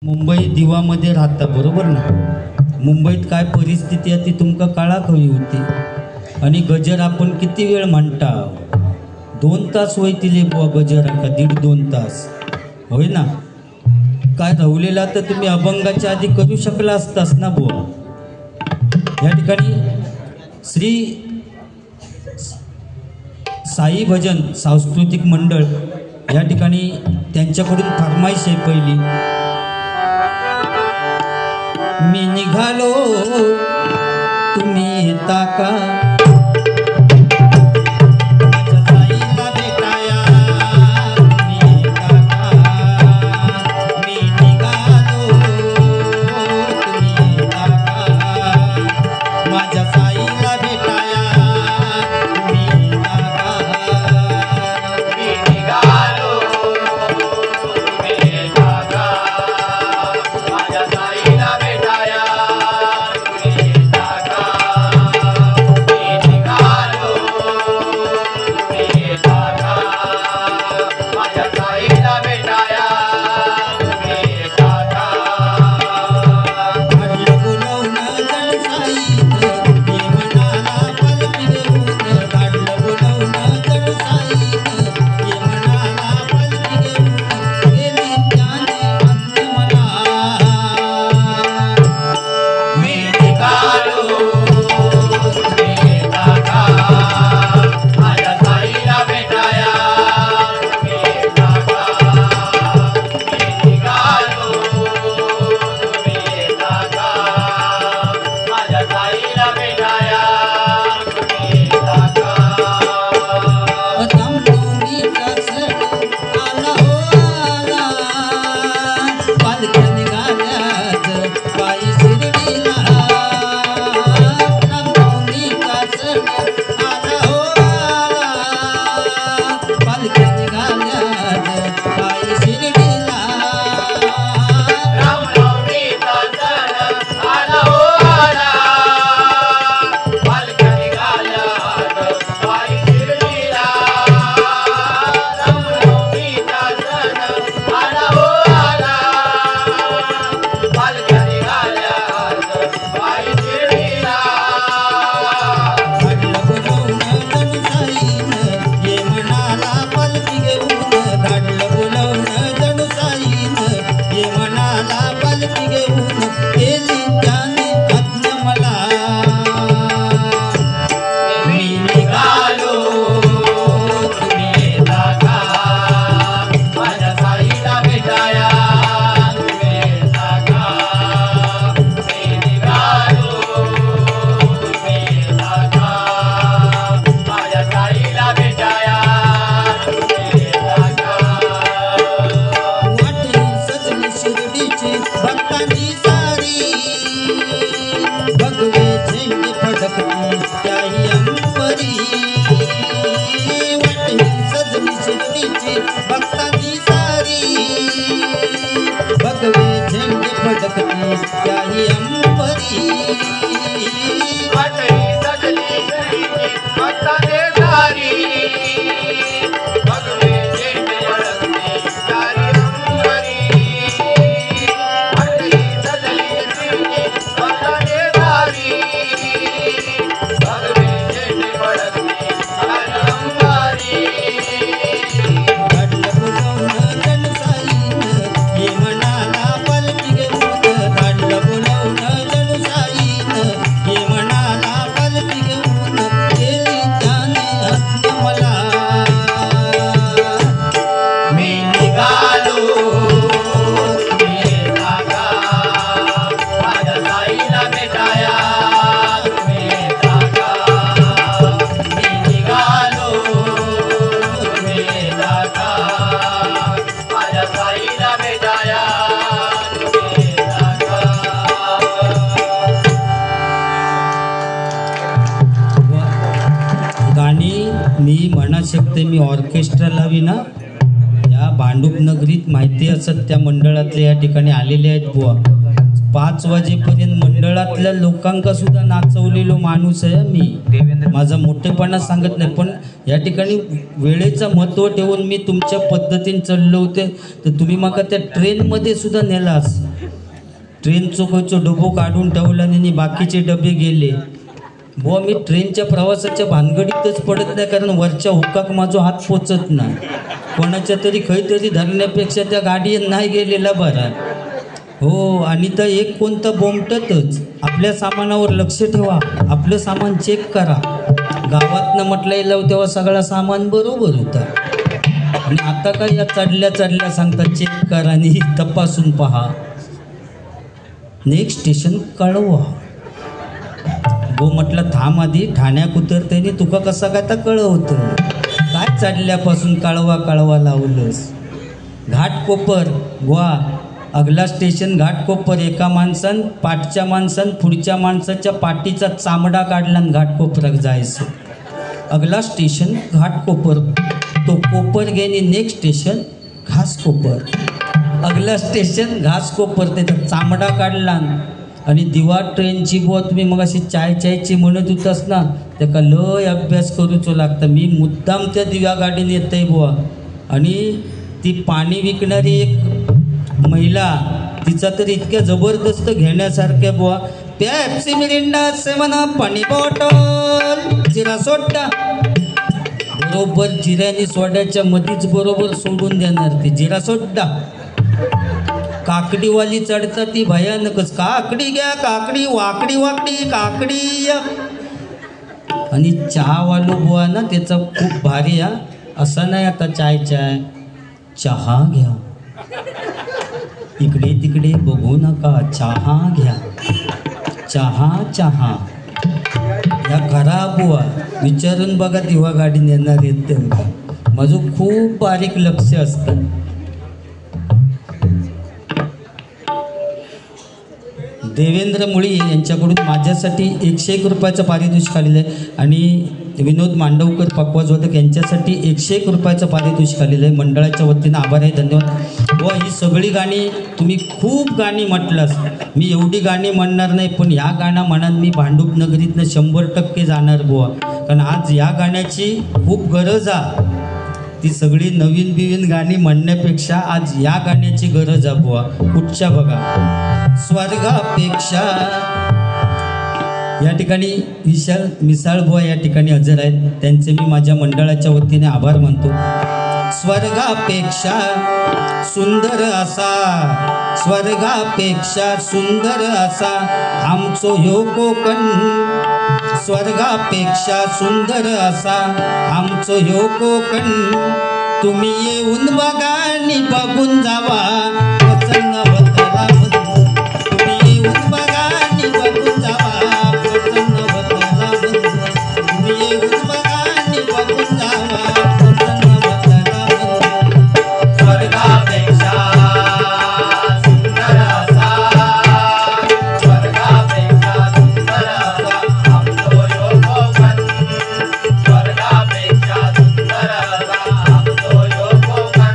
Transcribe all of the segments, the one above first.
मुंबई दिवामध्ये राहता बरोबर ना. मुंबईत काय परिस्थिती आहे ती तुमका कळाक हवी होती. आणि गजर आपण किती वेळ म्हणता, 2 तास होईतिले बुवा गजर का 1.5-2 तास होय ना. काय राहुलेला तर तुम्ही अभंगाच्या आधी करू शकला असतास ना बुवा. या ठिकाणी श्री साई भजन सांस्कृतिक मंडळ या ठिकाणी त्यांच्याकडून फरमाईश आहे पहिली. मी निघालो तुम्ही येता का, शकते मी ऑर्केस्ट्रा लावी ना. या भांडूप नगरीत माहिती असत त्या मंडळातले या ठिकाणी आलेले आहेत बुवा. 5 वाजेपर्यंत मंडळातल्या लोकांका सुद्धा नाचवलेलो माणूस आहे मी. माझा मोठेपणा सांगत नाही, पण या ठिकाणी वेळेचं महत्त्व ठेवून मी तुमच्या पद्धतीने चाललो होते. तर तुम्ही मग त्या ट्रेनमध्ये सुद्धा नेलास. ट्रेनचो खयचो डबो काढून ठेवला आणि बाकीचे डबे गेले. बुवा मी ट्रेनच्या प्रवासाच्या भानगडीतच पडत नाही, कारण वरच्या हुक्काक माझा हात पोचत नाही. कोणाच्या तरी खैतरी धरण्यापेक्षा त्या गाडीत नाही गेलेला बरा. हो, आणि तर एक कोणतं बोमटतच. आपल्या सामानावर लक्ष ठेवा, आपलं सामान चेक करा. गावातनं म्हटलं येलं तेव्हा सगळा सामान बरोबर होता, आणि आता काय या चढल्या सांगतात चेक करा आणि तपासून पहा. नेक्स्ट स्टेशन कळवा. गो म्हटलं थांब आधी, ठाण्यात उतरते तुका कसा काय तर कळवतो. काय चढल्यापासून कळवा लावलंस. घाटकोपर गोवा. अगला स्टेशन घाटकोपर. एका माणसान पाठच्या माणसान पुढच्या माणसाच्या पाठीचा चामडा काढला आणि घाटकोपराक जायचं. अगला स्टेशन घाटकोपर. तो कोपर गेली. Next station Ghatkopar. अगला स्टेशन घासकोपर. त्याचा चामडा काढला आणि दिवा ट्रेनची बुवा तुम्ही मग अशी चायची म्हणत होतास ना, त्याका लय अभ्यास करूचो लागतं. मी मुद्दाम त्या दिव्या गाडीने येतय बुवा. आणि ती पाणी विकणारी एक महिला, तिचा तर इतक्या जबरदस्त घेण्यासारख्या बुवा. पेप्सी मिरिंडा सेवना पाणी बॉटल जिरा सोडा. बरोबर जिऱ्याने सोड्याच्या मधीच बरोबर सोडून देणार ती जिरा सोडा. काकडीवाली चढता ती भयानकच. काकडी घ्या काकडी, वाकडी काकडी. आणि चहावालो बुवा ना त्याचा खूप भारी. असा नाही आता चाय चहा घ्या, इकडे तिकडे बघू नका, चहा घ्या. चहा या घरा बुवा विचारून बघा दिवा गाडी नेणार येत. माझं खूप बारीक लक्ष असतं. देवेंद्र मुळी यांच्याकडून माझ्यासाठी 101 रुपयाचं पारितोषिक आलेलं आहे. आणि विनोद मांडवकर पक्वाजवादक यांच्यासाठी 101 रुपयाचं पारितोषिक आलेलं आहे. मंडळाच्या वतीनं आभार आहे, धन्यवाद. व ही सगळी गाणी तुम्ही खूप गाणी म्हटलास. मी एवढी गाणी म्हणणार नाही, पण ह्या गाणं म्हणाल मी भांडूप नगरीतनं 100% जाणार बुवा. कारण आज या गाण्याची खूप गरज आहे. ती सगळी नवीन गाणी म्हणण्यापेक्षा आज या गाण्याची गरज आहे बुवा. कुठच्या बघा, स्वर्गापेक्षा. या ठिकाणी विशाल मिसाळ बुवा या ठिकाणी हजर आहेत, त्यांचे मी माझ्या मंडळाच्या वतीने आभार मानतो. स्वर्गापेक्षा सुंदर असा, स्वर्गापेक्षा सुंदर असा आमचो ह्यो कोकण. स्वर्गापेक्षा सुंदर असा आमचो ह्यो कोकण. तुम्ही येऊन बघा आणि बघून जावा, प्रसन्न होतला बंधू. तुम्ही येऊन बघा आणि बघून जावा, प्रसन्न होतला बंधू. तुम्ही येऊन बघा आणि बघून जावा, प्रसन्न होतला बंधू. स्वर्गापेक्षा सुंदर असा, स्वर्गापेक्षा सुंदर असा आमचो ह्यो कोकण. स्वर्गापेक्षा सुंदर असा आमचो ह्यो कोकण.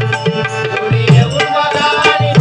तुम्ही येऊन बघा आणि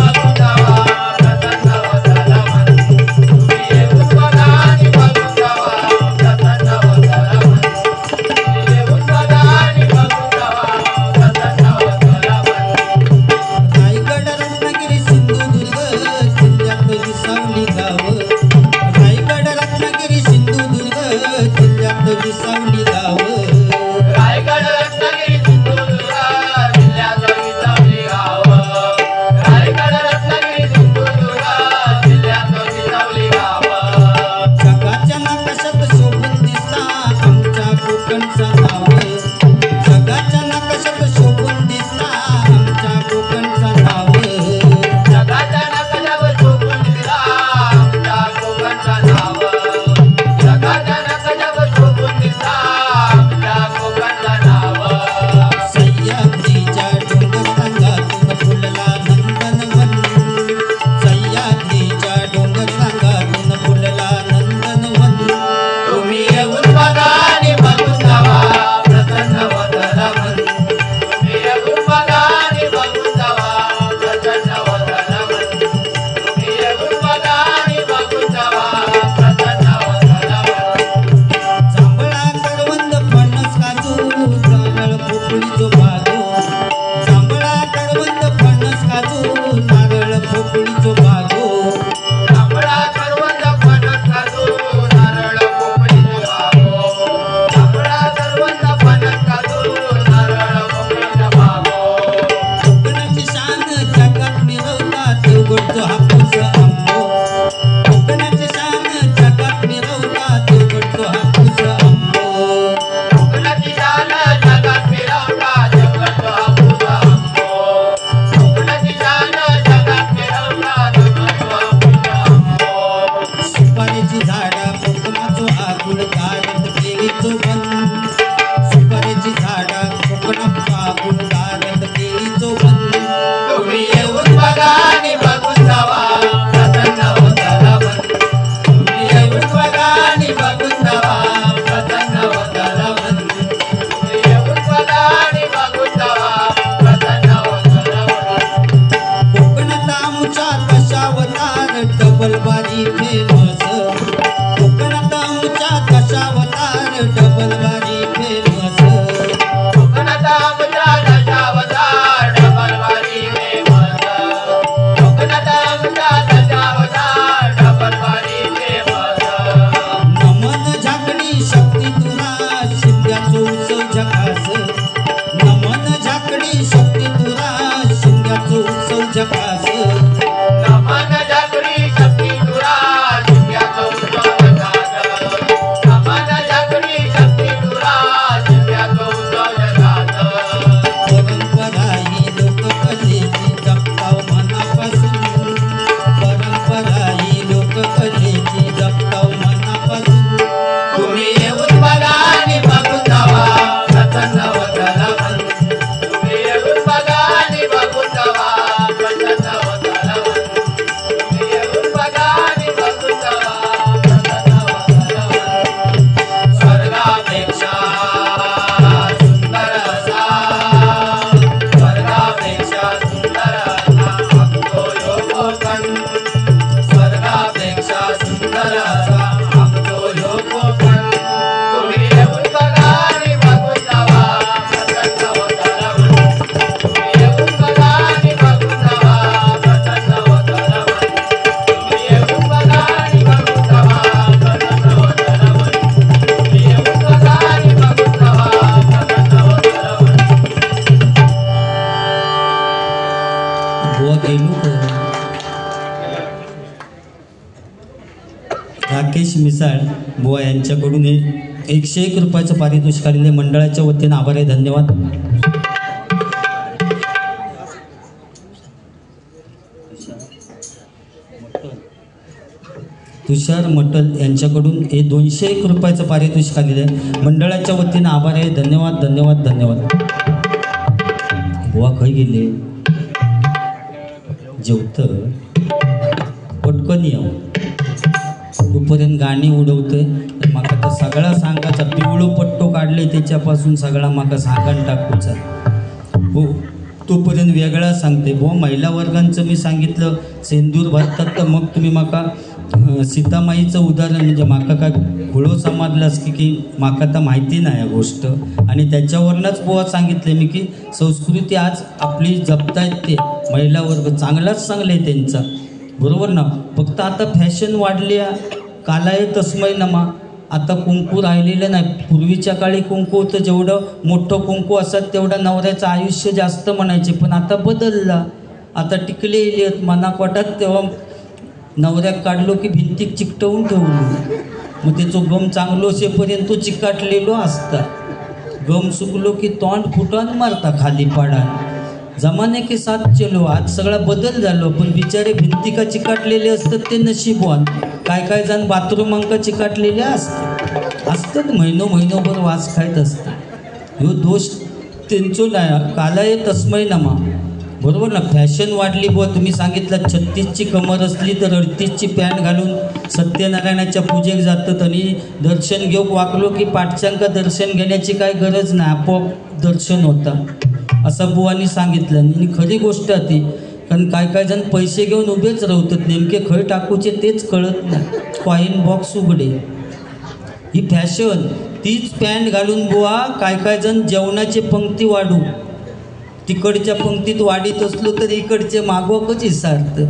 स्वर्गापेक्षा सुंदर असा आमचो ह्यो कोकण तुम्ही येऊन बघा आणि बघून जावा प्रसन्न होताना मन तुम्ही येऊन बघा आणि बघून जावा प्रसन्न होताना मन तुम्ही येऊन बघा आणि बघून जावा प्रसन्न होताना मन तुम्ही येऊन बघा आणि बघून जावा प्रसन्न होताना मन बुवा गेलो का? राकेश मिसाळ बुवा यांच्याकडून 101 रुपयाचं पारितोषिक आलेले मंडळाच्या वतीने आभार आहे, धन्यवाद. तुषार मटल यांच्याकडून 201 रुपयाचं पारितोषिक आलेलं आहे, मंडळाच्या वतीने आभार आहे, धन्यवाद धन्यवाद धन्यवाद. बुवा खय गेले? जेवत पटकन येऊ तोपर्यंत गाणी उडवतोय तर माका तर सगळा सांगायचा पिवळो पट्टो काढले त्याच्यापासून सगळा माका सांगण टाकूचा हो. तोपर्यंत वेगळा सांगते बुवा महिला वर्गांचं मी सांगितलं सेंदूर भरतात तर मग तुम्ही माका सीतामाईचं उदाहरण म्हणजे माका काय घोळो समजलास की माका तर माहिती नाही या गोष्ट आणि त्याच्यावरनंच बुवा सांगितले मी की संस्कृती आज आपली जपतायत ते महिला वर्ग चांगलाच चांगले त्यांचा बरोबर ना. फक्त आता फॅशन वाढली कालाय तस्मै नमा. आता कुंकू राहिलेलं नाही. पूर्वीच्या काळी कुंकू होतं जेवढं मोठं कुंकू असत तेवढं नवऱ्याचं आयुष्य जास्त म्हणायचे पण आता बदलला. आता टिकले येत मनाकोटात तेव्हा नवऱ्याक काढलो की भिंतीक चिकटवून ठेवलो मग त्याचो गम चांगलो असेपर्यंत तो चिकाटलेलो असता. गम सुकलो की तोंड फुटान मारता खाली पाडान. जमाने के साथ चलो. आज सगळा बदल झालो पण बिचारे भिंतिका चिकाटलेले असतात ते नशीबवान. काय जण बाथरूमांका चिकाटलेले असतात महिनोभर वास खायत असतात. ह्यो दोष त्यांचो नाही. कालाय तस्मै नमा बरोबर ना. फॅशन वाढली बुवा तुम्ही सांगितलं 36ची कमर असली तर 38ची पॅन्ट घालून सत्यनारायणाच्या पूजेक जातात आणि दर्शन घेऊन वाकलो की पाठच्यांका दर्शन घेण्याची काय गरज नाही आपोआप दर्शन होता असं बुवानी सांगितलं. आणि खरी गोष्ट ती कारण काय जण पैसे घेऊन उभेच राहतात नेमके खय टाकूचे तेच कळत नाही. कॉईन बॉक्स उघडे ही फॅशन. तीच पॅन्ट घालून बुवा काय जण जेवणाची पंक्ती वाढू तिकडच्या पंक्तीत वाढीत असलो तर इकडचे मागोकच विसारत.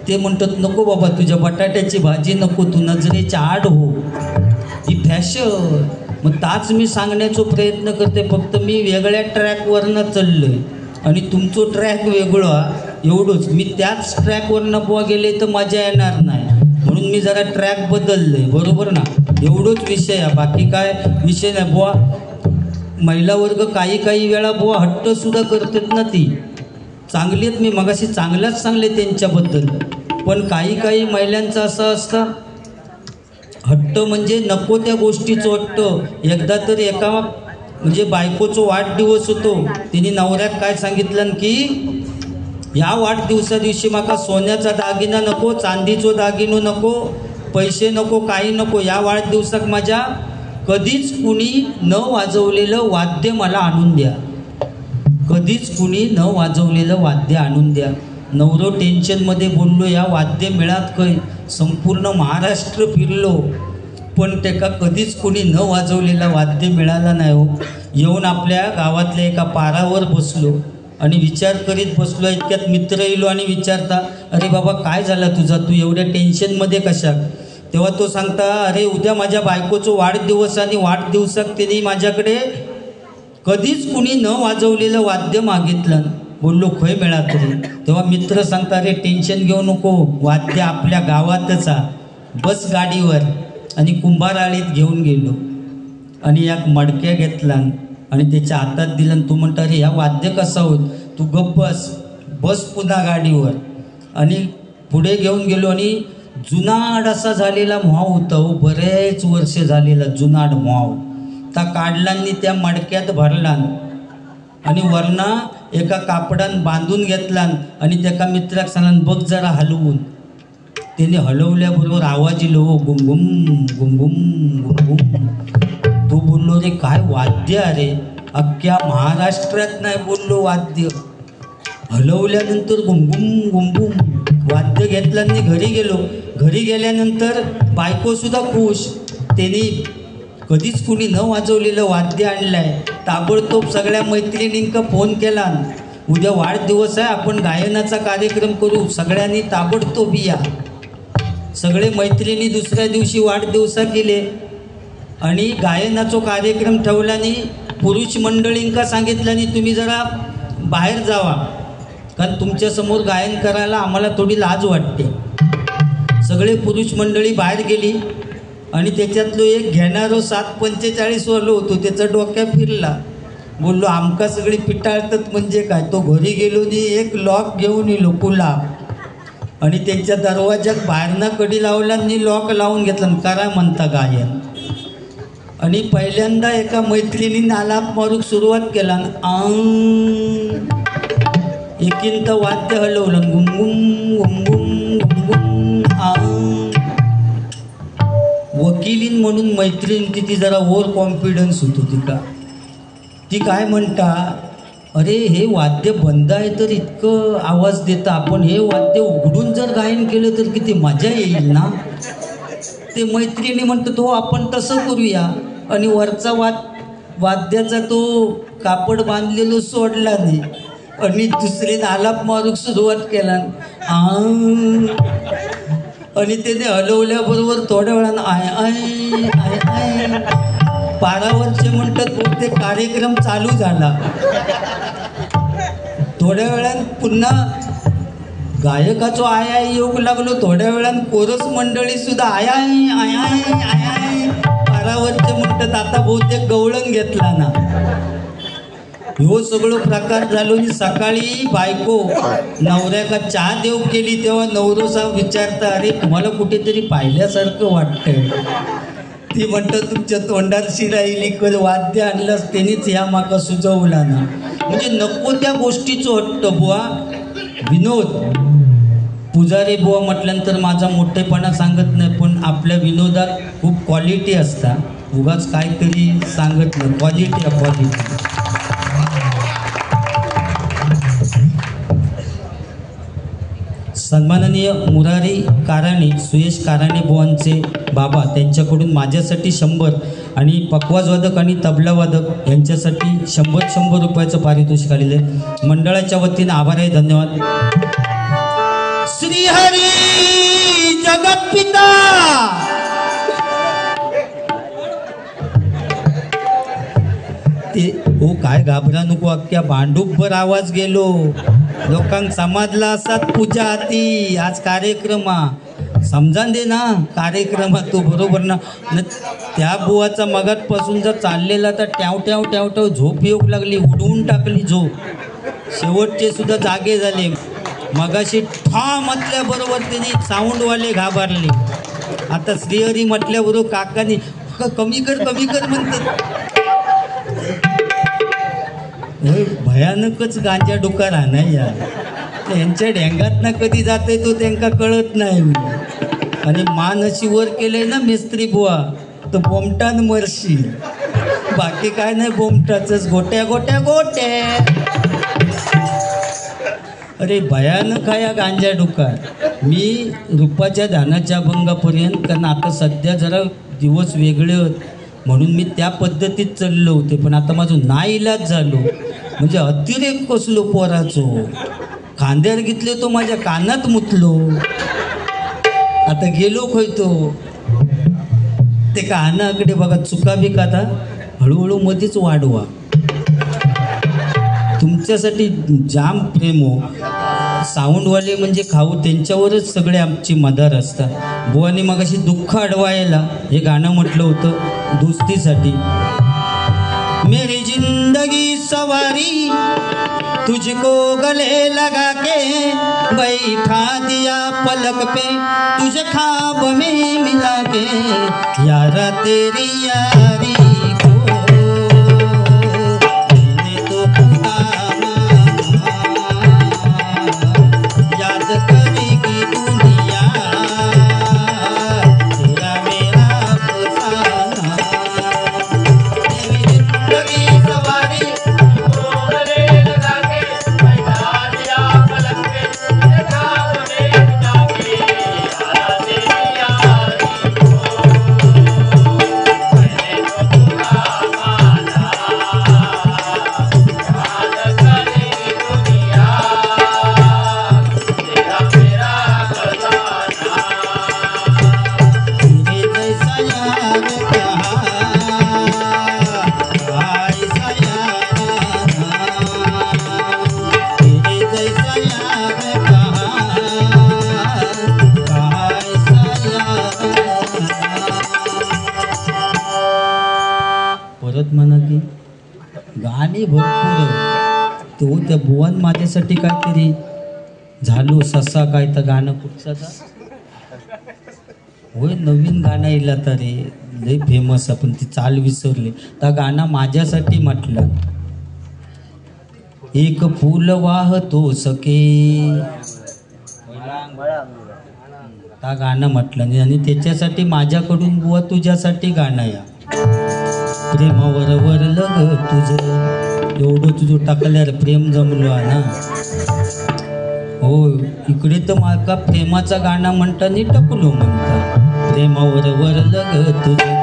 ते म्हणतात नको बाबा तुझ्या बटाट्याची भाजी नको तू नजरेच्या आड हो. ही फॅशन. मग ताच मी सांगण्याचा प्रयत्न करते फक्त मी वेगळ्या ट्रॅकवरनं चाललोय आणि तुमचं ट्रॅक वेगळा एवढंच. मी त्याच ट्रॅकवरनं बुवा गेले तर मजा येणार नाही म्हणून मी जरा ट्रॅक बदलले बरोबर ना. एवढंच विषय आहे बाकी काय विषय नाही बुवा. महिला वर्ग काही वेळा बुवा हट्टसुद्धा करतात ना. ती चांगली आहेत मी मगाशी चांगल्याच सांगले त्यांच्याबद्दल पण काही महिलांचं असं असतं हट्ट म्हणजे नको त्या गोष्टीचं हट्ट. एकदा तर एका म्हणजे बायकोचा वाढदिवस होतो तिने नवऱ्यात काय सांगितलं की या वाढदिवसा दिवशी माका सोन्याचा दागिना नको चांदीचो दागिनो नको पैसे नको काही नको. या वाढदिवसाक माझ्या कधीच कुणी न वाजवलेलं वाद्य मला आणून द्या. कधीच कुणी न वाजवलेलं वाद्य आणून द्या. नवरो टेन्शनमध्ये बोललो या वाद्य मिळात खय संपूर्ण महाराष्ट्र फिरलो पण त्याका कधीच कुणी न वाजवलेलं वाद्य मिळालं नाही हो. येऊन आपल्या गावातल्या एका पारावर बसलो आणि विचार करीत बसलो. इतक्यात मित्र येलो आणि विचारता अरे बाबा काय झालं तुझा तू एवढ्या टेन्शनमध्ये कशा. तेव्हा तो सांगता अरे उद्या माझ्या बायकोचं वाढदिवस आणि वाढदिवसाक त्यांनी माझ्याकडे कधीच कुणी न वाजवलेलं वाद्य मागितलं. बोललो खय मिळा तरी. तेव्हा मित्र सांगता अरे टेन्शन घेऊ नको वाद्य आपल्या गावातच बस गाडीवर. आणि कुंभाराळीत घेऊन गेलो आणि एक मडक्या घेतला आणि त्याच्या हातात दिलं. तू म्हणता अरे या वाद्य कसा होत तू गप्प बस पुन्हा गाडीवर. आणि पुढे घेऊन गेलो आणि जुनाड असा झालेला म्हाव होता हो. बरेच वर्ष झालेला जुनाड म्हाव त्या काढलांनी त्या मडक्यात भरला आणि वरना एका कापडान बांधून घेतला आणि त्याका मित्राक सांगला बघ जरा हलवून. त्याने हलवल्याबरोबर आवाज येलो गुमगुम गुमगुम गुमगुम. तो बोललो रे काय वाद्य अरे अख्ख्या महाराष्ट्रात नाही बोललो वाद्य. हलवल्यानंतर गुमगुम गुमगुम वाद्य घेतल्याने घरी गेलो. घरी गेल्यानंतर बायकोसुद्धा खुश. त्यांनी कधीच कुणी न वाजवलेलं वाद्य आणलं आहे. ताबडतोब सगळ्या मैत्रिणींका फोन केला, उद्या वाढदिवस आहे, आपण गायनाचा कार्यक्रम करू, सगळ्यांनी ताबडतोब या. सगळे मैत्रिणी दुसऱ्या दिवशी वाढदिवसा गेले आणि गायनाचा कार्यक्रम ठेवल्याने पुरुष मंडळींका सांगितल्याने तुम्ही जरा बाहेर जावा, कारण तुमच्यासमोर गायन करायला आम्हाला थोडी लाज वाटते. सगळे पुरुष मंडळी बाहेर गेली आणि त्याच्यातलो एक घेणारो 7:45 वालो होतो. त्याचा डोक्या फिरला. बोललो आमका सगळी पिटाळतात म्हणजे काय. तो घरी गेलो नी एक लॉक घेऊन येलो कुलाब, आणि त्यांच्या दरवाज्यात बाहेरनं कडी लावला आणि लॉक लावून घेतला. करा म्हणता गायन. आणि पहिल्यांदा एका मैत्रिणीने आलाप मारूक सुरुवात केला. एकीन वाद्य हलवलं, गुमगुम गुमगुम गुमगुम. वकिलीन म्हणून मैत्रीण ती जरा ओव्हर कॉन्फिडन्स होतो तिका. ती काय म्हणता, अरे हे वाद्य बंद आहे तर इतकं आवाज देतं, आपण हे वाद्य उघडून जर गायन केलं तर किती मजा येईल ना. ते मैत्रिणी म्हणतो तो आपण तसं करूया. आणि वरचा वाद्याचा तो कापड बांधलेलो सोडला नाही आणि दुसरीने आलाप मारूक सुरुवात केला. आणि त्याने हलवल्याबरोबर थोड्या वेळानं आय आय आय आय पारावरचे म्हणतात ते कार्यक्रम चालू झाला. थोड्या वेळानं पुन्हा गायकाचो आय आय येऊक लागलो. थोड्या वेळानं कोरस मंडळी सुद्धा आय आय आय आय आय आय पारावरचे म्हणतात आता बहुतेक गवळण घेतला ना. ह्यो सगळं प्रकार झालो. आणि सकाळी बायको नवऱ्याका चहा देव केली तेव्हा नवरोसा विचारता, अरे तुम्हाला कुठेतरी पाहिल्यासारखं वाटतंय. ती म्हणतं तुमच्या तोंडात शिरायली कधी वाद्य आणलंच त्यांनीच ह्या माका सुचवला ना. म्हणजे नको त्या गोष्टीचं हट्ट. बुवा विनोद पुजारी बुवा म्हटल्यानंतर माझा मोठेपणा सांगत नाही, पण आपल्या विनोदात खूप क्वालिटी असता. उगाच काहीतरी सांगत नाही. क्वालिटी आहे क्वालिटी. सन्माननीय मुरारी काराणे, सुयश काराणे बुवांचे बाबा, त्यांच्याकडून माझ्यासाठी 100 आणि पकवाजवादक आणि तबलावादक यांच्यासाठी 100 रुपयाचं पारितोषिक आलेलं आहे. मंडळाच्या वतीनं आभार आहे. धन्यवाद. श्रीहरी जगतपिता ते हो काय घाबरा नको. अख्ख्या भांडूपभर आवाज गेलो. लोकांक समाजला असात पूजा आती. आज कार्यक्रमा समजान दे ना. कार्यक्रमात तो बरोबर ना. त्या बुवाचा मगातपासून जर चाललेला तर ट्याव ट्याव ट्याव ट्याव झोप येऊ लागली. उडवून टाकली झोप. शेवटचे सुद्धा जागे झाले. मगाशी ठा म्हटल्याबरोबर त्यांनी साऊंडवाले घाबरले. आता श्रीहरी म्हटल्याबरोबर काकानी कमी कर म्हणतात. भयानकच गांजा डुकार नाही यार. त्यांच्या ढेंगात ना कधी जाते तो त्यांना कळत नाही. आणि मान अशी वर केलंय ना मिस्त्री बुवा तर बोमटान मरशील. बाकी काय नाही, बोमटाच गोट्या गोट्या गोट्या. अरे भयानक आहे या गांजा डुकार. मी रूपाच्या धानाच्या अभंगापर्यंत, कारण आता सध्या जरा दिवस वेगळे होत म्हणून मी त्या पद्धतीत चाललो होते. पण आता माझं नाईलाज झालो. म्हणजे अतिरेक कसलो पोराचो. खांद्यावर घेतले तो माझ्या कानात मुतलो. आता गेलो खयतो ते कानाकडे बघा. चुका बी काता हळूहळू मध्येच वाढवा. तुमच्यासाठी जाम प्रेम हो. साऊंडवाले म्हणजे खाऊ त्यांच्यावरच सगळे आमची मदार असतात. बुवानी मग अशी दुःख अडवायला हे गाणं म्हटलं होतं दोस्तीसाठी. मेरी जिंदगी सवारी तुझको गले लगा के बैठा दिया पलक पे तुझे ख्वाब में मिला के यारा तेरी यारी को मैंने तो खुदा याद करेगी दुनिया तेरा मेरा अफसाना. मेरी जिंदगी सवारी गले लगा के बैठा दिया पलक पे तुझे ख्वाब में मिला गाडी भरपूर. तो त्या बुवान माझ्यासाठी काहीतरी झालो ससा काय तर गाणं कुठचा होय नवीन गाणं येईल आता रे लय फेमस आपण ती चाल विसरली. त्या गाणं माझ्यासाठी म्हटलं. एक फूल वाहतो सखे त्या गाणं म्हटलं आणि त्याच्यासाठी माझ्याकडून बुवा तुझ्यासाठी गाणं या. प्रेमावर वरलं ग तुझं एवढं तुझं टाकल्यावर प्रेम जमलो ना. हो इकडे तर माका प्रेमाचा गाणं म्हणताना टपलो म्हणता. प्रेमावर वरलं ग तुझं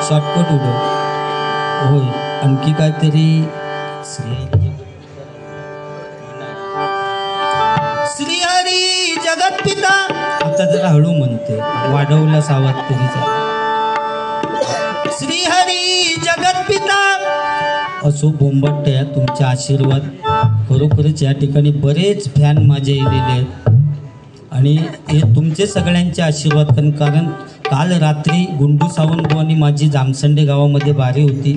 शॉर्टकट उडव. होय आणखी काहीतरी श्रीहरी जगत पिता आता जरा हळू म्हणते वाढवला सावात तरीचा. श्रीहरी जगत पिता असो बोंबट्या तुमचे आशीर्वाद खरोखरच या ठिकाणी बरेच फॅन माझे येलेले आहेत आणि हे तुमचे सगळ्यांचे आशीर्वाद कारण काल रात्री गुंडू सावंतबुवांनी माझी जामसंडे गावामध्ये बारी होती.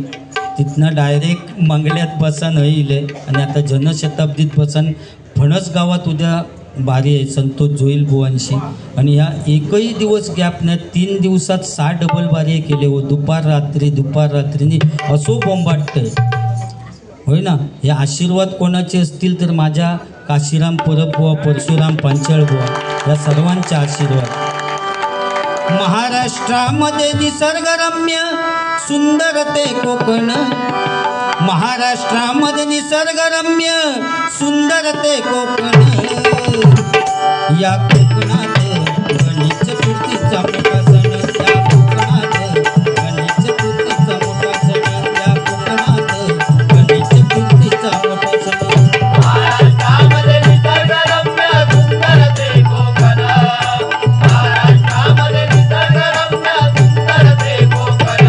तिथनं डायरेक्ट मंगल्यात बसन येईल आणि आता जनशताब्दीत बसन फणस गावात उद्या बारी आहे संतोष जोईल बुवांशी. आणि ह्या एकही दिवस गॅप नाही 3 दिवसात 6 डबल बारी केले हो दुपार रात्रीनी असो बोंबाटतंय होय ना. हे आशीर्वाद कोणाचे असतील तर माझ्या काशीराम परब बुवा परशुराम पांचाळ बुवा या सर्वांचे आशीर्वाद. महाराष्ट्रामध्ये निसर्गरम्य सुंदर ते कोकण. महाराष्ट्रामध्ये निसर्गरम्य सुंदर ते कोकण. या कोकणात गणेश चतुर्थीचा मोठा सण. या कोकणात गणेश चतुर्थीचा मोठा सण. या कोकणात गणेश चतुर्थीचा मोठा सण. महाराष्ट्रामध्ये निसर्गरम्य सुंदर ते कोकण. महाराष्ट्रामध्ये निसर्गरम्य सुंदर ते कोकण.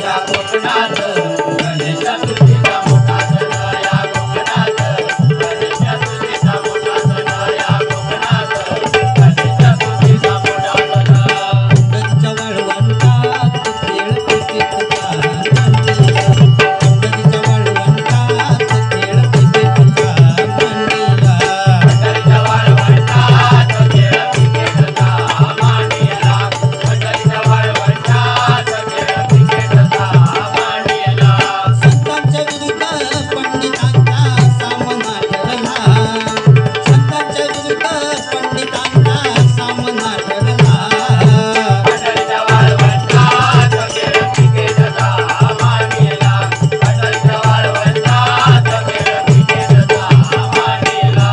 या कोकणात गणेश चतुर्थीचा मोठा सण. या कोकणात गणेश चतुर्थीचा मोठा सण. या कोकणात गणेश चतुर्थीचा मोठा सण. पंढरीच्या वाळवंटात खेळ क्रिकेटचा मांडीला. पंढरीच्या वाळवंटात खेळ क्रिकेटचा मांडीला. पंढरीच्या वाळवंटात खेळ क्रिकेटचा मांडीला. पंढरीच्या वाळवंटात खेळ क्रिकेटचा मांडीला. संतांच्या विरुद्ध पंडितांचा सामना ठरला. संतांच्या विरुद्ध पंडितांचा सामना ठरला. पंढरीच्या वाळवंटात खेळ क्रिकेटचा मांडीला. पंढरीच्या वाळवंटात खेळ क्रिकेटचा मांडीला.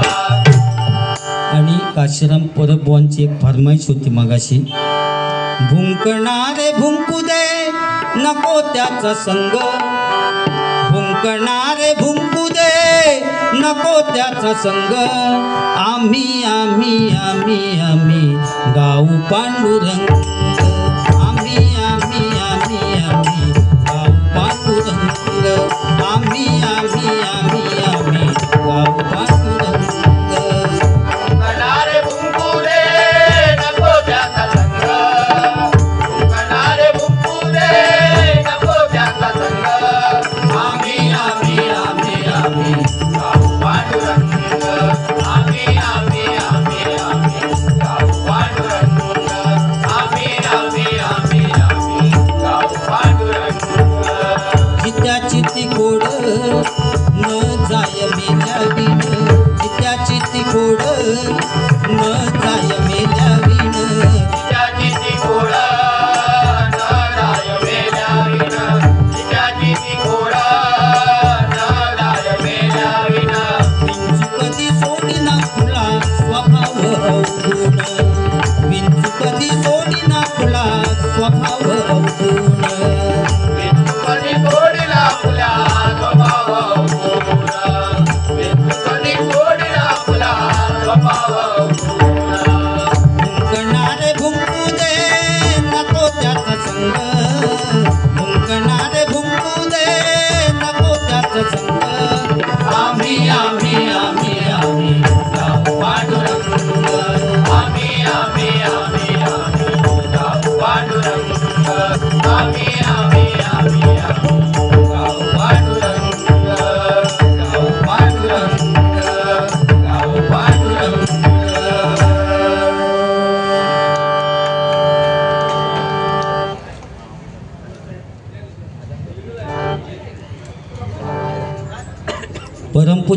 आणि काशीराम परबुवांची एक फरमाईश होती मगाशी. भुंकणारे भुंकू दे नको त्याचा संग. भुंकणारे भुंकू दे नको त्याचा संग. आम्ही आम्ही आम्ही आम्ही गाऊ पांडुरंग. आम्ही आम्ही आम्ही आम्ही गाऊ पांडुरंग. आम्ही आम्ही आम्ही आम्ही गाऊ पांडुरंग. भुंकणारे भुंकू दे नको त्याचा संग. भुंकणारे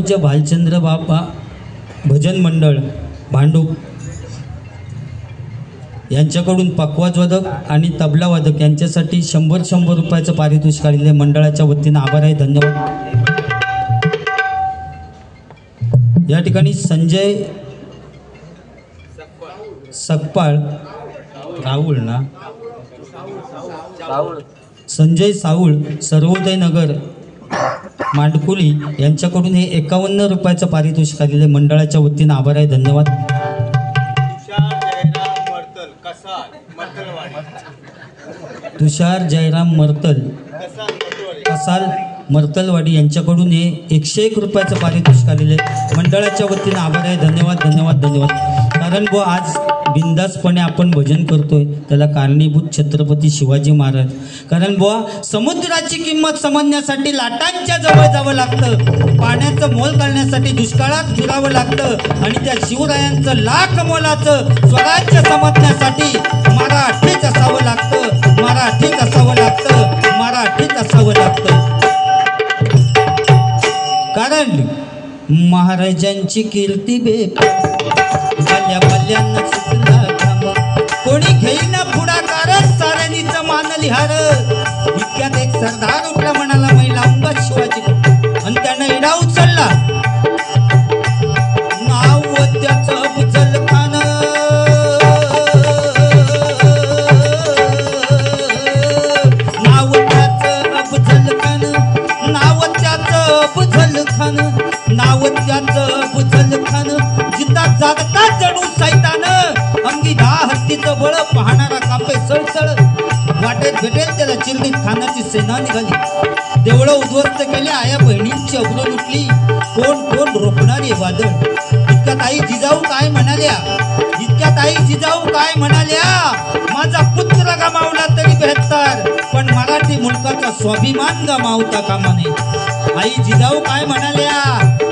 परमपूज्य भालचंद्र बाबा भजन मंडळ भांडूप यांच्याकडून पखवाजवादक आणि तबलावादक यांच्यासाठी 100 रुपयाचं पारितोषिक आलेले मंडळाच्या वतीनं आभार आहे, धन्यवाद. या ठिकाणी संजय सकपाळ राहुल ना संजय साऊळ सर्वोदय नगर मांडकुली यांच्याकडून हे 51 रुपयाचं पारितोषिक आलेले मंडळाच्या वतीनं आभार आहे, धन्यवाद. तुषार जयराम मर्तल कसाल मर्तलवाडी यांच्याकडून हे 101 रुपयाचं पारितोषिक आलेले मंडळाच्या वतीनं आभार आहे, धन्यवाद धन्यवाद धन्यवाद. कारण आज बिंदासपणे आपण भजन करतोय त्याला कारणीभूत छत्रपती शिवाजी महाराज. कारण समुद्राची किंमत समजण्यासाठी लाटांच्या जवळ जावं लागतं, पाण्याचं मोल करण्यासाठी दुष्काळात फिरावं लागतं आणि त्या शिवरायांचं लाख मोलाचं स्वराज्य समजण्यासाठी मराठीच असावं लागतं, मराठीच असावं लागतं, मराठीच असावं लागतं. कारण महाराजांची कीर्ती बाल्या बाल्यांना सुटला थांब, कोणी घेईना पुढाकार साऱ्यांनीच मान लिहार. इतक्यात एक सरदार उठला म्हणाला महिला उंगात शिवाजी आणि त्यानं इडा उचलला. नाव त्याचं अफजल खान, नाव त्याचं अफजल खान, नाव त्याचं अफजल खान, नाव त्याचं अफजल खान. जिता जागता जणू सैतान, अंगी 10 हत्तीचं बळ पाहणारा कापे सळसळ. वाटेत भेटेल त्याला चिरडीत खानाची सेना निघाली. देवळं उद्ध्वस्त केले, आया बहिणींची अब्रू लुटली. कोण कोण रोखणारे वादळ. इतक्यात आई जिजाऊ काय म्हणाल्या, इतक्यात आई जिजाऊ काय म्हणाल्या. माझा पुत्र गमावला तरी बेहत्तर, पण मराठी मुलकाचा स्वाभिमान गमावता कामा नये. आई जिजाऊ काय म्हणाल्या,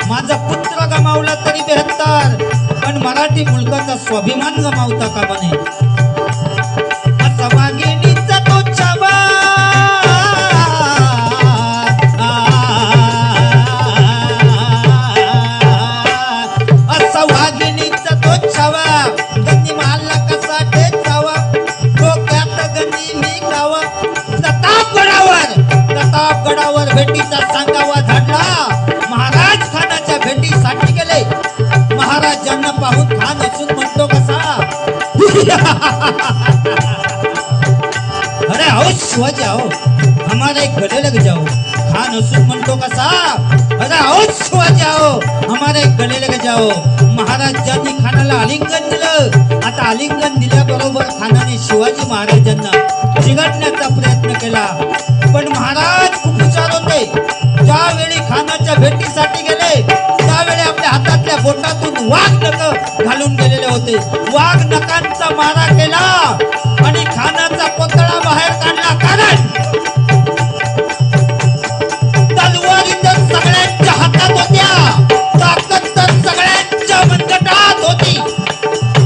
माझा पुत्र गमावला तरी बेहत्तर, पण मराठी मुलकाचा स्वाभिमान गमावता कामा नये. असा वाघिणीचा तो छावा, असा वाघिणीचा तो छावा. गंदी मारला कसा ठेचावा, डोक्यात गंदी मी गावा. प्रतापगडावर भेटीचा सांगावा धाडला. महाराज खानाच्या भेटीसाठी गेले. महाराजांना पाहून खान असून म्हणतो कसा, अरे आओ शिवाजी आओ, हमारे गले लग जाओ. खान असून म्हणतो कसा, अरे आओ शिवाजी आओ, हमारे गले लग जाओ. महाराजांनी खानाला आलिंगन दिलं. आता आलिंगन दिल्याबरोबर खानाने शिवाजी महाराजांना चिघटण्याचा प्रयत्न केला, पण महाराज खूप हुशार होते. ज्यावेळी खानाच्या भेटीसाठी गेले त्यावेळी आपल्या हातातल्या बोटातून वाघ नख घालून गेलेले होते. वाघ नखांचा मारा केला आणि खानाचा पुतळा बाहेर काढला. कारण तलवारी तर सगळ्यांच्या हातात होत्या, ताकद तर सगळ्यांच्या मनगटात होती.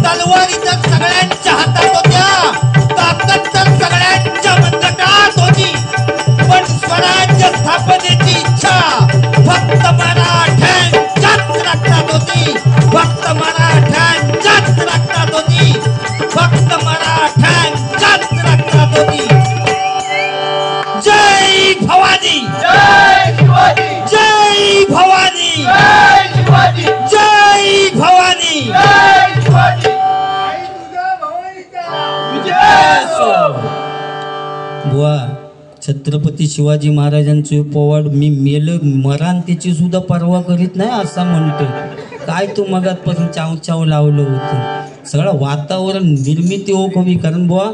तलवारी तर सगळ्यांच्या हातात होत्या, ताकद तर सगळ्यांच्या मनगटात होती. पण स्वराज्य स्थापनेची इच्छा फक्त मराठ्यांच्याच रक्तात होती, फक्त मराठ्यांच्याच रक्तात होती, फक्त मराठ्यांच्याच रक्तात होती. जय भवानी, जय शिवाजी, जय भवानी, जय शिवाजी, जय भवानी, जय शिवाजी. बुवा छत्रपती शिवाजी महाराजांचे पोवाड मी मरान त्याची सुद्धा पर्वा करीत नाही असा म्हणतो. काय तू मगातपासून चाव चाव लावलं होतं. सगळं वातावरण निर्मिती होक हवी. कारण बुवा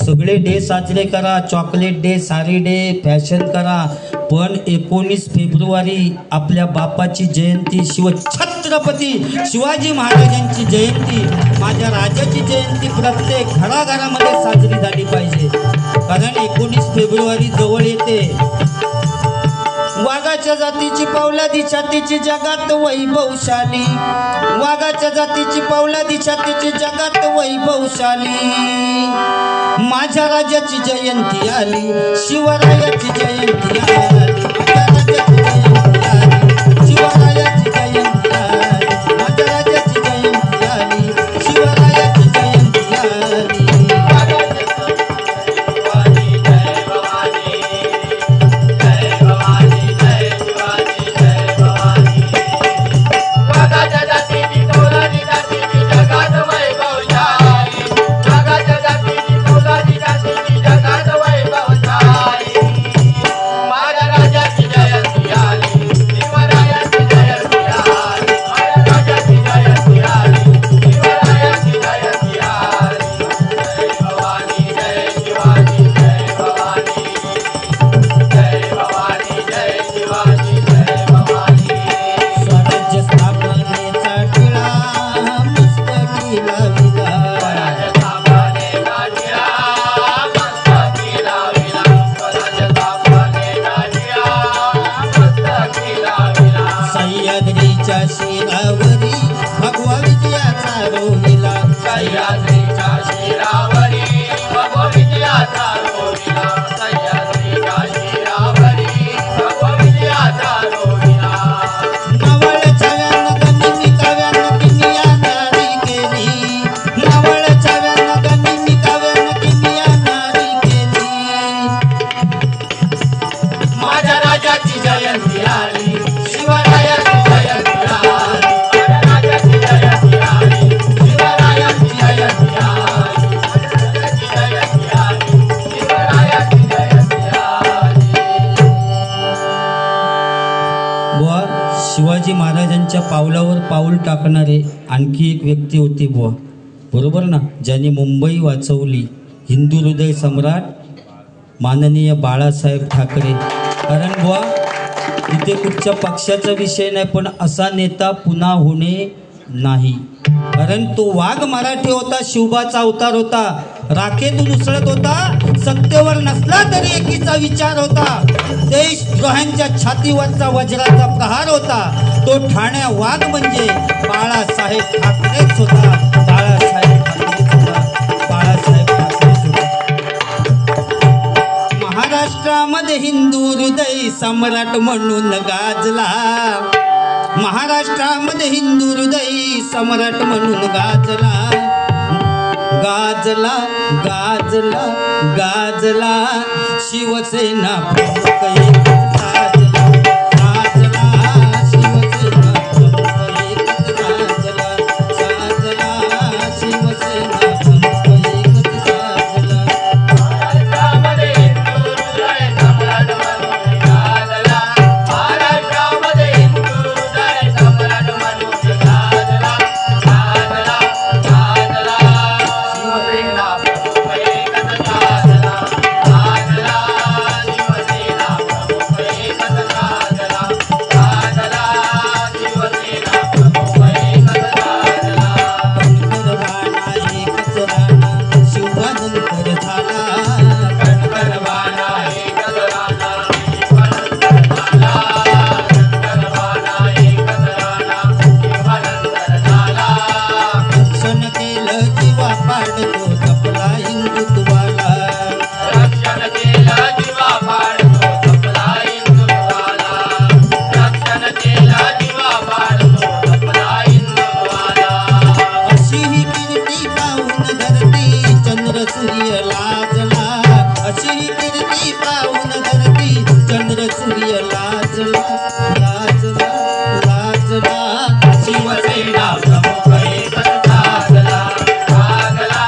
सगळे डे साजरे करा, चॉकलेट डे, सारी डे, फॅशन करा, पण 19 फेब्रुवारी आपल्या बापाची जयंती, छत्रपती शिवाजी महाराजांची जयंती, माझ्या राजाची जयंती प्रत्येक घराघरामध्ये साजरी झाली पाहिजे. कारण 19 फेब्रुवारी जवळ येते. वाघाच्या जातीची पावलादी छातीची जगात वैभवशाली, वाघाच्या जातीची पावलादी छातीची जगात वैभवशाली. माझ्या राजाची जयंती आली, शिवरायाची जयंती आली, माझ्या राजाची जयंती आली, शिवरायाची शिरावरी भगवा विजयाचा रोहिला सह्याद्रीच्या शिरावरी भगवा विजयाचा रोहिला सह्याद्रीच्या शिरावरी भगवा विजयाचा रोहिला मावळच्या व्यानं मी काव्यानं किमिया नारी केली मावळच्या व्यानं मी काव्यानं किमिया नारी केली माझ्या राजाची जयंती आली शिवरायाची जयंती आली माझ्या राजाची जयंती आली शिवरायाची जयंती आली माझ्या राजाची जयंती आली शिवरायाची जयंती आली बुवा शिवाजी महाराजांच्या पावलावर पाऊल टाकणारे आणखी एक व्यक्ती होती बुवा, बरोबर ना, ज्यांनी मुंबई वाचवली, हिंदू हृदय सम्राट माननीय बाळासाहेब ठाकरे. कारण बुवा तिथे कुठच्या पक्षाचा विषय नाही, पण असा नेता पुन्हा होणे नाही. कारण तो वाघ मराठी होता, शिवबाचा अवतार होता, राखेतून उसळत होता, सत्तेवर नसला तरी एकीचा विचार होता, देशद्रोह्यांच्या छातीवरचा वज्राचा प्रहार होता. तो ठाण्या वाघ म्हणजे बाळासाहेब ठाकरेच होता. बाळासाहेब ठाकरेच होता. बाळासाहेब ठाकरेच होता. महाराष्ट्रामध्ये हिंदू हृदय सम्राट म्हणून गाजला. महाराष्ट्रामध्ये हिंदू हृदय सम्राट म्हणून गाजला. गाजला गाजला गाजला शिवसेना प्रमुख एकच गाजला. गाजला शिवसेना प्रमुख एकच गाजला. गाजला शिवसेना प्रमुख एकच गाजला. महाराष्ट्रामध्ये हिंदू हृदय सम्राट म्हणून गाजला. महाराष्ट्रामध्ये हिंदू हृदय सम्राट म्हणून गाजला. गाजला गाजला शिवसेना प्रमुख एकच गाजला. गाजला शिवसेना प्रमुख एकच गाजला. गाजला शिवसेना प्रमुख एकच गाजला. कणकर बाणा एकच राणा शिवानंतर झाला. कणकरवाला एकच राणा शिवानंतर झाला. कणकरवाला एकच राणा शिवानंतर झाला. रक्षण केलं जीवा पाडतो जपला हिंदुत्वाला. रक्षण केलं जीवा पाडतो जपला हिंदुत्वाला. रक्षण केलं जीवा पाडतो जपला हिंदुत्वाला. अशी ही कीर्ती पाहून धरती चंद्र सूर्य लाजला. अशी ही कीर्ती पाहून धरती चंद्र सूर्य लाजला. लाजला लाजला शिवसेना प्रमुख एकच गाजला. गाजला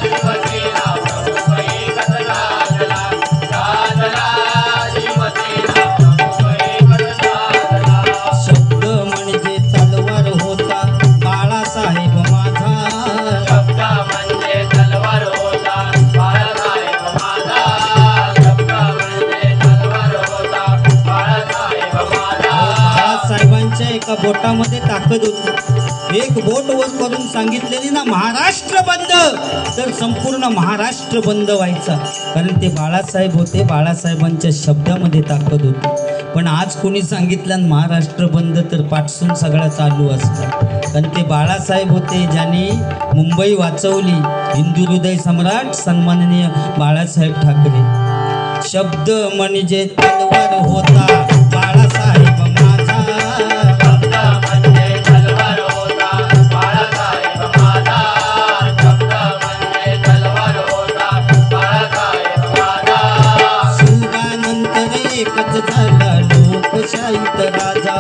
शिवसेना प्रमुख एकच गाजला. गाजला शिवसेना प्रमुख एकच गाजला. शब्द म्हणजे तलवार होता बाळासाहेब माझा. शब्द म्हणजे तलवार होता बाळासाहेब माझा. शब्द म्हणजे तलवार होता बाळासाहेब माझा. बाळासाहेबांच्या एका बोटामध्ये ताकद होती. एक बोट वर करून सांगितलेली ना महाराष्ट्र बंद, तर संपूर्ण महाराष्ट्र बंद व्हायचा. कारण ते बाळासाहेब होते, बाळासाहेबांच्या शब्दामध्ये ताकद होती. पण आज कोणी सांगितलं महाराष्ट्र बंद तर पाठसून सगळं चालू असतं. कारण ते बाळासाहेब होते ज्यांनी मुंबई वाचवली, हिंदू हृदय सम्राट सन्माननीय बाळासाहेब ठाकरे. शब्द म्हणजे तलवार होता बाळासाहेब माझा. शब्द म्हणजे तलवार होता बाळासाहेब माझा. शब्द म्हणजे तलवार होता बाळासाहेब माझा. शिवबानंतर एकच झाला लोकशाहीत राजा.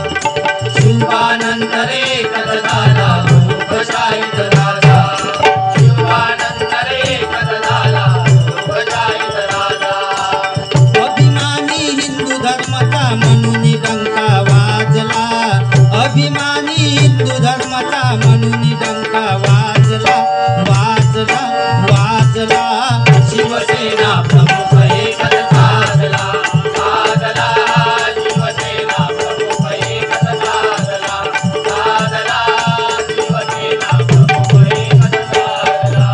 शिवबानंतर एकच झाला लोकशाहीत राजा. शिवबानंतर एकच झाला लोकशाहीत राजा. अभिमानी हिंदू धर्माचा म्हणून डंका वाजला. अभिमानी हिंदू धर्माचा म्हणून डंका वाजला. वाजला वाजला शिवसेना प्रमुख एकच गाजला. गाजला शिवसेना प्रमुख एकच गाजला. गाजला शिवसेना प्रमुख एकच गाजला.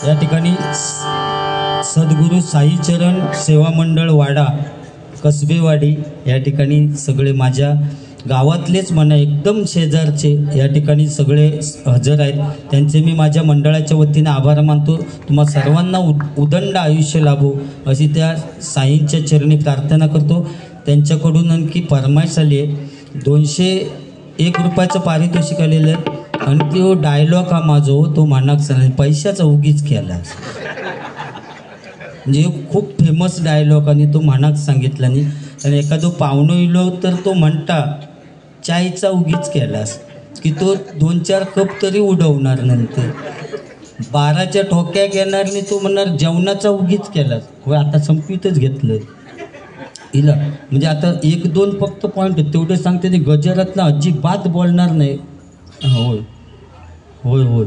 या ठिकाणी सद्गुरू साईचरण सेवा मंडळ वाडा कसबेवाडी या ठिकाणी सगळे माझ्या गावातलेच म्हणा एकदम शेजारचे या ठिकाणी सगळे हजर आहेत. त्यांचे मी माझ्या मंडळाच्या वतीने आभार मानतो. तुम्हा सर्वांना उदंड आयुष्य लाभो अशी त्या साईंच्या चरणी प्रार्थना करतो. त्यांच्याकडून आणखी फरमाईश आली आहे. 201 रुपयाचं पारितोषिक आलेलं आहे. आणि तो डायलॉग हा माझा तो मानाक सांग पैशाचा उगीच केला म्हणजे खूप फेमस डायलॉग आणि तो मानाक सांगितला नाही. आणि एखादं पाहुणं इलो तर तो म्हणता चायचा उगीच केलास की तो 2-4 कप तरी उडवणार. नंतर 12च्या ठोक्या घेणार नाही तो म्हणणार जेवणाचा उगीच केलास. होय आता संपीतच घेतलं हिला. म्हणजे आता 1-2 फक्त पॉईंट तेवढे सांगते. ते गजरातला अजिबात बोलणार नाही. होय होय होय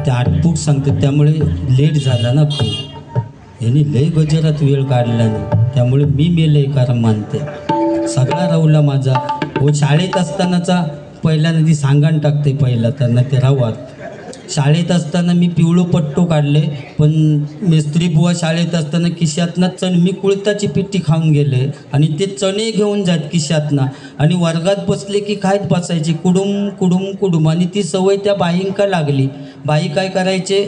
ते आटपूट सांगते. त्यामुळे लेट झाला ना खूप. यांनी लय गजरात वेळ काढला नाही त्यामुळे मी मेले कारण मानते. सगळा राहुला माझा हो शाळेत असतानाचा पहिला नदी सांगण टाकते पहिला त्यांना ते राहू. शाळेत असताना मी पिवळं पट्टो काढले पण मेस्त्री बुवा शाळेत असताना खिशातनं मी कुळताची पिठी खाऊन गेले आणि ते चणे घेऊन जात खिशातनं आणि वर्गात बसले की खायत बसायचे कुडुम कुडुम कुडुम. आणि ती सवय त्या बाईंका लागली. बाई काय करायचे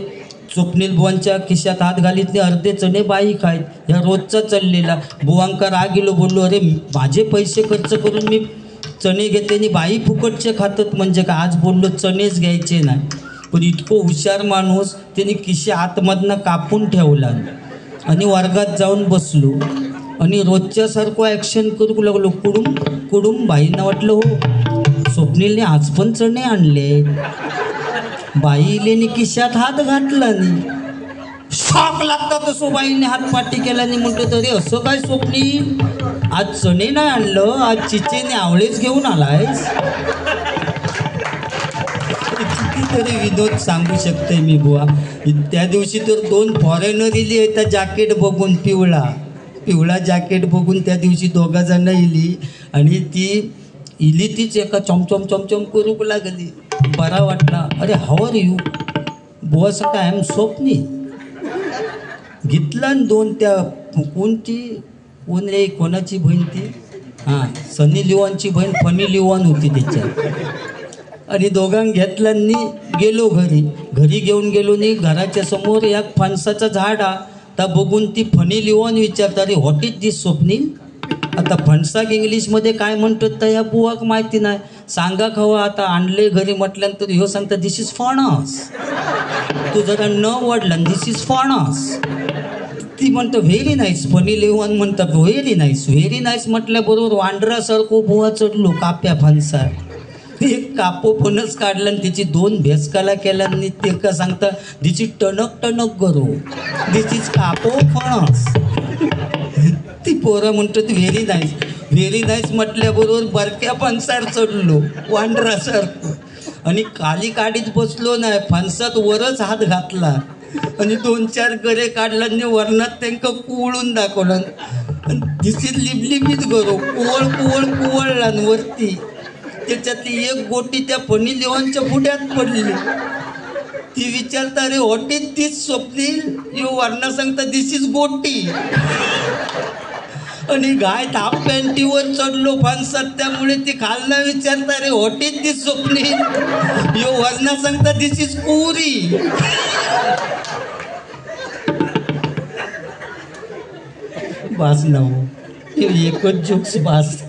स्वप्नील बुवांच्या खिशात हात घालीत नाही अर्धे चणे बाई खायत. ह्या रोजचा चाललेला. बुवांका राग गेलो बोललो अरे माझे पैसे खर्च करून मी चणे घेते आणि बाई फुकटचे खातात म्हणजे का. आज बोललो चणेच घ्यायचे नाही. पण इतकं हुशार माणूस त्यांनी खिशा आतमधनं कापून ठेवला आणि वर्गात जाऊन बसलो आणि रोजच्यासारखं ॲक्शन करू लागलो कुडुम कुडुम. बाईंना वाटलं हो स्वप्नीलने आज पण चणे आणले. बाईलेने खिशात हात घातला नाही. शॉक लागतात असो बाईने हातपाटी केला नाही. म्हटलं तरी असं काय स्वप्नील आज चणे नाही आणलं आज चिचेने आवळेच घेऊन आलायस. कितीतरी विनोद सांगू शकते मी बुवा. त्या दिवशी तर 2 फॉरेनर इली त्या जॅकेट बघून पिवळा जॅकेट बघून त्या दिवशी 2 जण इली आणि ती इली तीच एका चमचम चमचम करू लागली. बरा वाटला. अरे हाऊ आर यू बुवा सांगता आय एम स्वप्नी. घेतला 2 त्या कोण रे कोणाची बहीण ती हां सनी लिओनची बहीण फनी लिओन होती त्याच्यात. आणि दोघांना घेतल्यांनी गेलो घरी घेऊन गेलो नी घराच्या समोर एक फणसाचं झाड हा. तर बघून ती फनी लिओन विचारता अरे व्हॉट इज दिस स्वप्नील. आता फणसाक इंग्लिशमध्ये काय म्हणतात तर या बुवाक माहिती नाही. सांगा खवा आता आणले घरी म्हटल्यानंतर ह्यो सांगता दिस इज फणस. तू जरा न वाढला दिस इज फणस. ती म्हणतं व्हेरी नाईस. फनी लिओन म्हणतात व्हेरी नाईस म्हटल्याबरोबर वांडरासारखं बुवा चढलो काप्या फणसा. एक कापो फणस काढला आणि त्याची 2 भेसकाला केला आणि ते का सांगता दिस इज टणक गरो दिस इज कापो फणस. ती पोरं म्हणतात व्हेरी नाईस म्हटल्याबरोबर बरक्या फणसार चढलो वांडरासारखं आणि खाली काढीत बसलो नाही. फणसात वरच हात घातला आणि 2-4 गरे काढला आणि वरणात त्यांना कुवळून दाखवलं. दिस इज लिबलिबीत गरो कुवळला वरती. त्याच्यातली एक गोटी त्या फनी लिओनच्या बुड्यात पडली. ती विचारता अरे व्हॉट इज दिस स्वप्नील. यो वर्ण सांगता दिस इज गोटी. आणि गाय हाफ पॅन्टीवर चढलो फणसात त्यामुळे ती खालना विचारता अरे व्हॉट इज दिस स्वप्नील. यो वर्ण सांगता दिस इज पुरी. बास ना एकच जोक्स बास.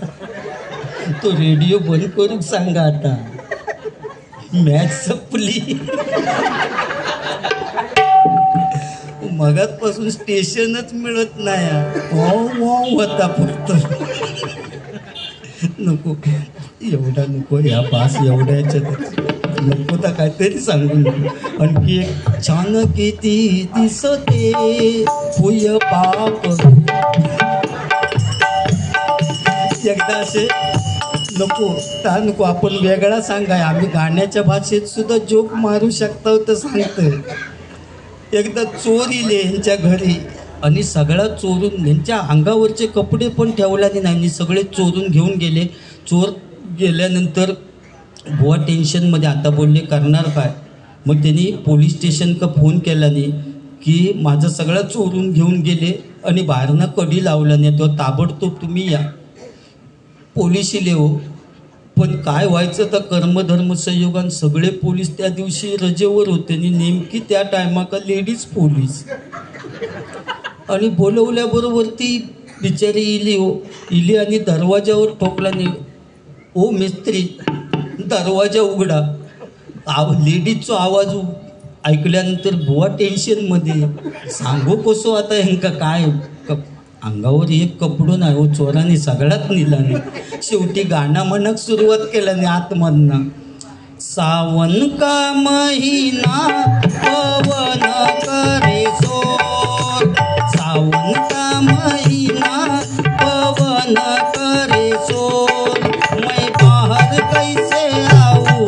तो रेडिओ बंद करून सांगा आता मॅच संपली. मगातपासून स्टेशनच मिळत नाही. होता फक्त नको एवढा नको या बास एवढ्याच्यात नको तर काहीतरी सांगून आणखी एक छान किती दिसते फुय पाप. एकदा असे नको आपण वेगळा सांगाय. आम्ही गाण्याच्या भाषेत सुद्धा जोक मारू शकतो तर सांगतोय. एकदा चोर इले यांच्या घरी आणि सगळा चोरून यांच्या अंगावरचे कपडे पण ठेवल्याने नाही सगळे चोरून घेऊन गेले. चोर गेल्यानंतर बुवा टेन्शनमध्ये आता बोलले करणार काय. मग त्यांनी पोलीस स्टेशनका फोन केला नाही की माझं सगळं चोरून घेऊन गेले आणि बाहेरनं कडी लावला नाही तो ताबडतोब तुम्ही या. पोलीस इले हो. पण काय व्हायचं तर कर्मधर्म संयोगान सगळे पोलीस त्या दिवशी रजेवर होते आणि नेमकी त्या टायमाका लेडीज पोलीस आणि बोलवल्याबरोबर ती बिचारी इली हो. इली आणि दरवाजावर ठोकला नाही. ओ मिस्त्री दरवाजा उघडा. लेडीजचा आवाज ऐकल्यानंतर बुवा टेन्शनमध्ये सांगू कसो आता ह्यांका काय अंगावर एक कपडो नाही हो. चोराने सगळ्यात नेला नाही. शेवटी गाणं म्हणक सुरुवात केल्याने आतमधनं सावन का महिना पवन करे सोर. सावन का महिना पवन करे सोर. मैं बाहर कैसे आऊं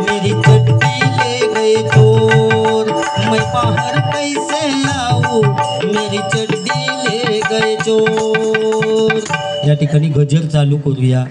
मेरी चड्डी ले गए चोर. मैं बाहर कैसे आऊं मेरी चड्डी ले गए चोर. या ठिकाणी गजर चालू करूया.